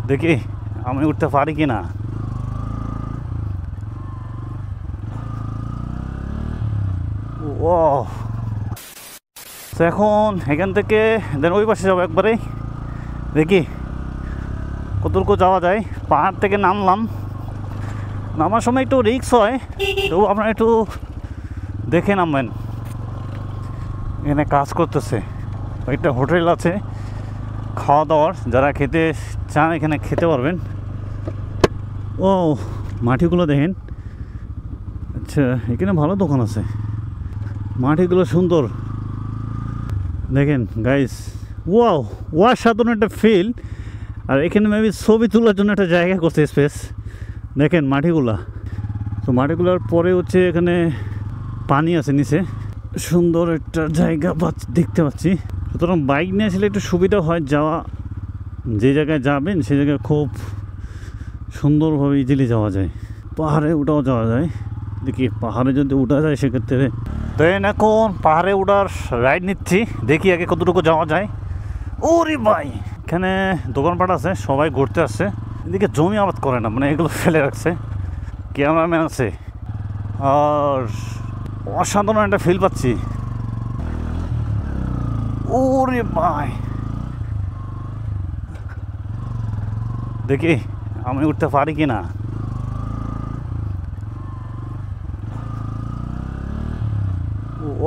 দেখি আমি উঠতে পারি কি না। ও তো এখন এখান থেকে দেন ওই পাশে যাবো একবারেই, দেখি কতটুকু যাওয়া যায়। পাহাড় থেকে নামলাম, নামার সময় একটু রিস্ক হয়, তো আপনারা একটু দেখে নামবেন। এখানে কাজ করতেছে, একটা হোটেল আছে খাওয়া দাওয়ার, যারা খেতে চান এখানে খেতে পারবেন। ও মাটিগুলো দেখেন, আচ্ছা এখানে ভালো দোকান আছে, মাটিগুলো সুন্দর দেখেন গাইস। ওয়াও সাধারণ একটা ফিল। আর এখানে মেবি ছবি তোলার জন্য একটা জায়গা করছে স্পেস, দেখেন মাটিগুলা। তো মাটিগুলার পরে হচ্ছে এখানে পানি আছে নিচে, সুন্দর একটা জায়গা দেখতে পাচ্ছি। সুতরাং বাইক নিয়ে আসলে একটু সুবিধা হয়, যাওয়া যে জায়গায় যাবেন সেই জায়গায় খুব সুন্দরভাবে ইজিলি যাওয়া যায়। পাহাড়ে উঠাও যাওয়া যায়, দেখি পাহাড়ে যদি উঠা যায় সেক্ষেত্রে। দেন এখন পাহাড়ে উঠার রাইড নিচ্ছি, দেখি আগে কতটুকু যাওয়া যায়। ওরে ভাই এখানে দোকানপাট আছে, সবাই ঘুরতে আসছে। এদিকে জমি আবাদ করে না, মানে এগুলো ফেলে রাখছে। ক্যামেরাম্যান আছে, আর অসাধারণ একটা ফিল পাচ্ছি। ওরে ভাই দেখি আমি উঠতে পারি কি না।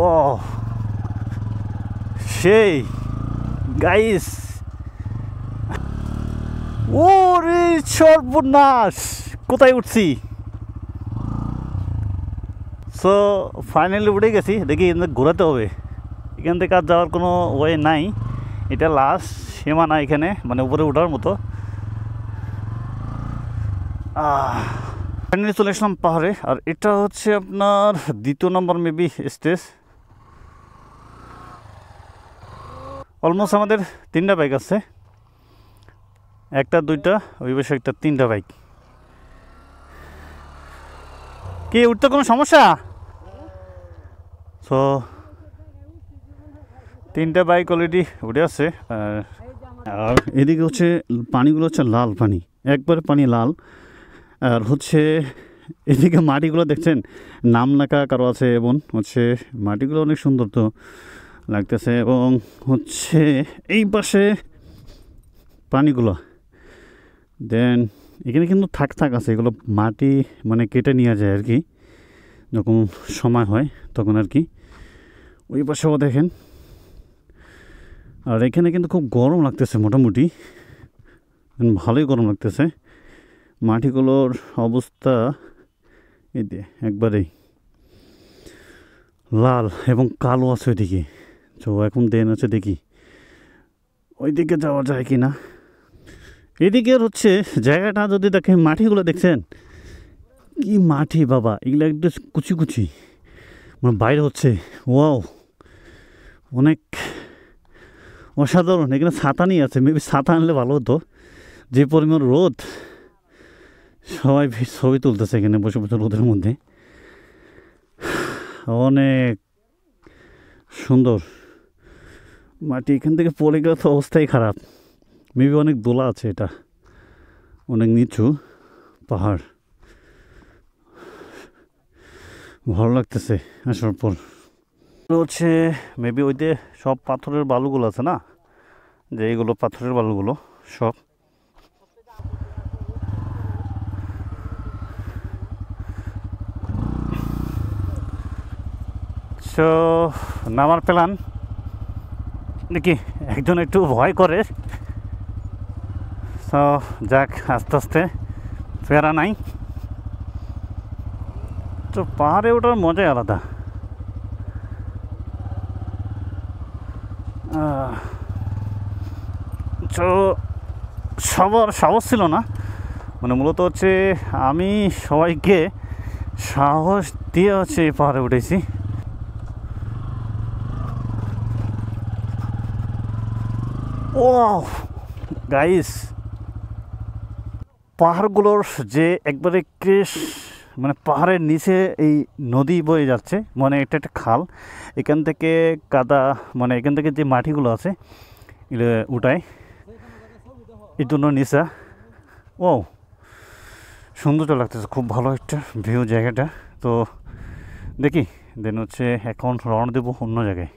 ও সেই গাইস, ওরে সর্বনাশ, কোথায় উঠছি। সো ফাইনালি উঠে গেছি, দেখি ঘোরাতে হবে। এখান থেকে আর যাওয়ার কোনো ওয়ে নাই, এটা লাস্ট সীমানা এখানে, মানে উপরে ওঠার মতো। ফাইনালি চলে আসলাম পাহাড়ে, আর এটা হচ্ছে আপনার 2 নম্বর মেবি স্টেজ। অলমোস্ট আমাদের 3টা বাইক আছে, 1টা 2টা ওই বসে, একটা 3টা বাইক। কি উঠতে কোনো সমস্যা? সো 3টা বাইক অলরেডি উঠে আছে। আর এদিকে হচ্ছে পানিগুলো হচ্ছে লাল পানি, একবারে পানি লাল। আর হচ্ছে এদিকে মাটিগুলো দেখছেন নাম লেখা কারো আছে, এবং হচ্ছে মাটিগুলো অনেক সুন্দর তো লাগতেছে। এবং হচ্ছে এই পাশে পানিগুলো, দেন এখানে কিন্তু থাক আছে, এগুলো মাটি মানে কেটে নিয়ে যায় আর কি, যখন সময় হয় তখন আর কি। ওই পাশেও দেখেন। আর এখানে কিন্তু খুব গরম লাগতেছে, মোটামুটি ভালোই গরম লাগতেছে। মাটিগুলোর অবস্থা এই যে একবারেই লাল এবং কালো আছে ওইদিকে। তো এখন দেন হচ্ছে দেখি ওইদিকে যাওয়া যায় কি না। এদিকের হচ্ছে জায়গাটা যদি দেখেন, মাটিগুলো দেখছেন কি মাটি বাবা, এগুলো একটু কুচি কুচি মানে বাইরে হচ্ছে। ওয়াও অনেক অসাধারণ। এখানে ছাতা নিয়ে আছে, মেবি ছাতা আনলে ভালো হতো, যে পরিমাণ রোদ। সবাই ছবি তুলতেছে এখানে বসে বসে রোদের মধ্যে, অনেক সুন্দর মাটি। এখান থেকে পড়ে গেলে তো অবস্থাই খারাপ। মেবি অনেক দোলা আছে, এটা অনেক নিচু পাহাড়। ভালো লাগতেছে আসার পর। হচ্ছে মেবি ওই যে সব পাথরের বালুগুলো আছে না, যে এইগুলো পাথরের বালুগুলো সব। সো নামার প্ল্যান, দেখি একজন একটু ভয় করে। সো যাক, আস্তে আস্তে, ফেরা নাই। তো পাহাড়ে ওঠার মজাই আলাদা। তো সবার সাহস ছিল না, মানে মূলত হচ্ছে আমি সবাইকে সাহস দিয়ে হচ্ছে এই পাহাড়ে উঠেছি। ও গাইস, পাহাড়গুলোর যে একবারে ক্রেশ, মানে পাহাড়ের নিচে এই নদী বয়ে যাচ্ছে, মানে এটা একটা খাল। এখান থেকে কাদা, মানে এখান থেকে যে মাটিগুলো আছে এগুলো উঠায়, এই জন্য নিচা ও সৌন্দর্য লাগতেছে, খুব ভালো একটা ভিউ জায়গাটা। তো দেখি দেন হচ্ছে এখন রওনা দেবো অন্য জায়গায়।